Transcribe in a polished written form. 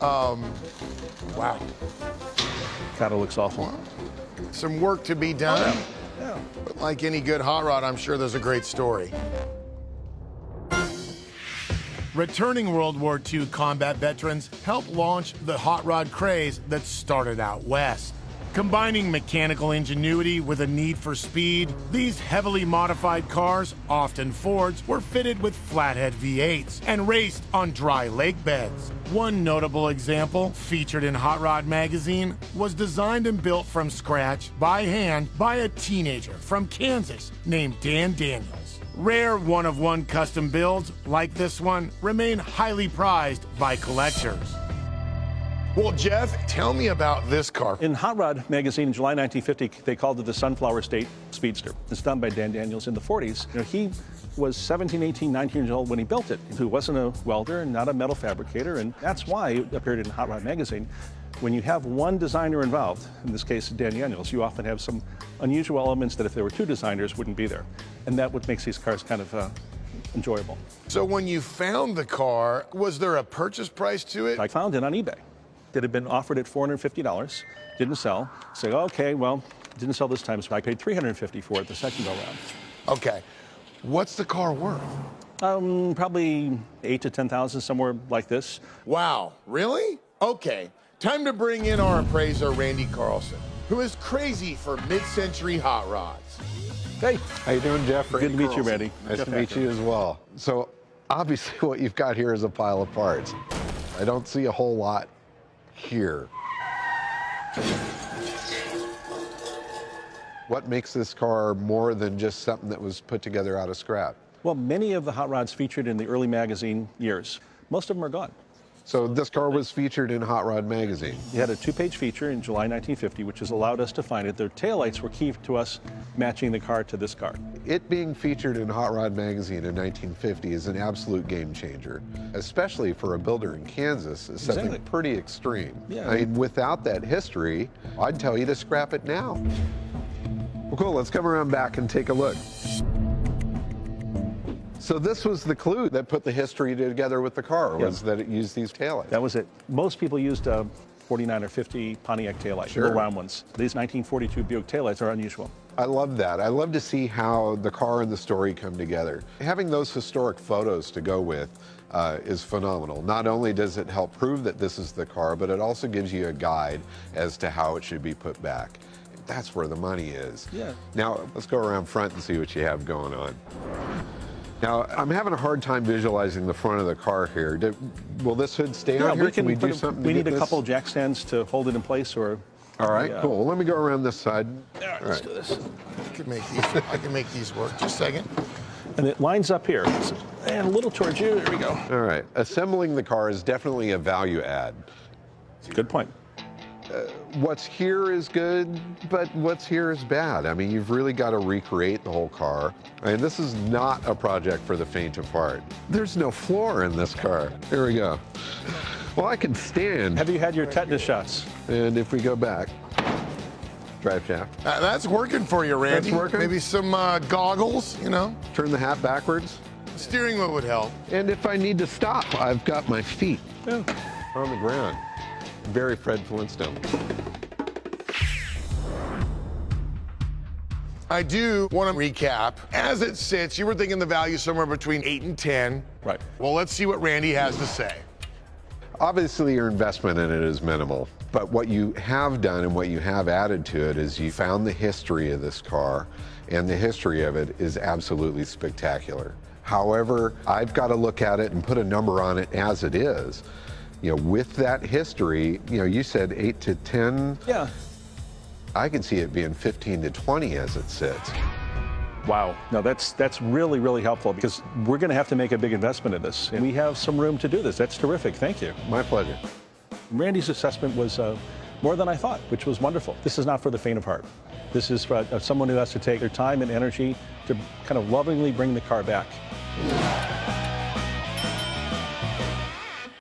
Wow. Kind of looks awful. Some work to be done. Oh, yeah. But like any good hot rod, I'm sure there's a great story. Returning World War II combat veterans helped launch the hot rod craze that started out west. Combining mechanical ingenuity with a need for speed, these heavily modified cars, often Fords, were fitted with flathead V8s and raced on dry lake beds. One notable example, featured in Hot Rod magazine, was designed and built from scratch by hand by a teenager from Kansas named Dan Daniels. Rare one-of-one custom builds, like this one, remain highly prized by collectors. Well, Jeff, tell me about this car. In Hot Rod magazine in July 1950, they called it the Sunflower State Speedster. It's done by Dan Daniels in the 40s. He was 17, 18, 19 years old when he built it. He wasn't a welder and not a metal fabricator, and that's why it appeared in Hot Rod magazine. When you have one designer involved, in this case Dan Daniels, you often have some unusual elements that if there were two designers wouldn't be there. And that's what makes these cars kind of enjoyable. So when you found the car, was there a purchase price to it? I found it on eBay. It had been offered at $450, didn't sell. Say, okay, well, didn't sell this time, so I paid $350 for it the second go round. Okay, what's the car worth? Probably 8 to 10,000, somewhere like this. Wow, really? Okay, time to bring in our appraiser, Randy Carlson, who is crazy for mid-century hot rods. Hey. How you doing, Jeff? Good to meet you, Randy. Nice Jeff to meet Hacker. you as well. So obviously what you've got here is a pile of parts. I don't see a whole lot here. What makes this car more than just something that was put together out of scrap? Well, many of the hot rods featured in the early magazine years, most of them are gone. So this car was featured in Hot Rod magazine. It had a two-page feature in July 1950, which has allowed us to find it. Their taillights were key to us matching the car to this car. It being featured in Hot Rod magazine in 1950 is an absolute game changer, especially for a builder in Kansas. It's something Exactly. pretty extreme. Yeah. I mean, without that history, I'd tell you to scrap it now. Well, cool, let's come around back and take a look. So this was the clue that put the history together with the car, was that it used these taillights. That was it. Most people used 49 or 50 Pontiac taillights, Sure. little round ones. These 1942 Buick taillights are unusual. I love that. I love to see how the car and the story come together. Having those historic photos to go with is phenomenal. Not only does it help prove that this is the car, but it also gives you a guide as to how it should be put back. That's where the money is. Yeah. Now, let's go around front and see what you have going on. Now, I'm having a hard time visualizing the front of the car here. Will this hood stay on here? Can we do something to We get need a this? couple jack stands to hold it in place, or... All right, Yeah. cool. Let me go around this side. All right, let's do this. I can make these work. Just a second. And it lines up here. And a little towards you. There we go. All right. Assembling the car is definitely a value add. Good point. What's here is good, but what's here is bad. I mean, you've really got to recreate the whole car. And this is not a project for the faint of heart. There's no floor in this car. Here we go. Well, I can stand. Have you had your tetanus shots? And if we go back, drive shaft, That's working for you, Randy. That's working? Maybe some goggles, you know? turn the hat backwards. Steering wheel would help. And if I need to stop, I've got my feet Yeah. on the ground. Very Fred Flintstone. I do want to recap. As it sits, you were thinking the value somewhere between 8 and 10. Right. Well, let's see what Randy has to say. Obviously, your investment in it is minimal, but what you have done and what you have added to it is you found the history of this car, and the history of it is absolutely spectacular. However, I've got to look at it and put a number on it as it is. You know, with that history, you know, you said 8 to 10. Yeah. I can see it being 15 to 20 as it sits. Wow. No, that's really, really helpful, because we're going to have to make a big investment in this. And we have some room to do this. That's terrific. Thank you. My pleasure. Randy's assessment was more than I thought, which was wonderful. This is not for the faint of heart. This is for someone who has to take their time and energy to kind of lovingly bring the car back.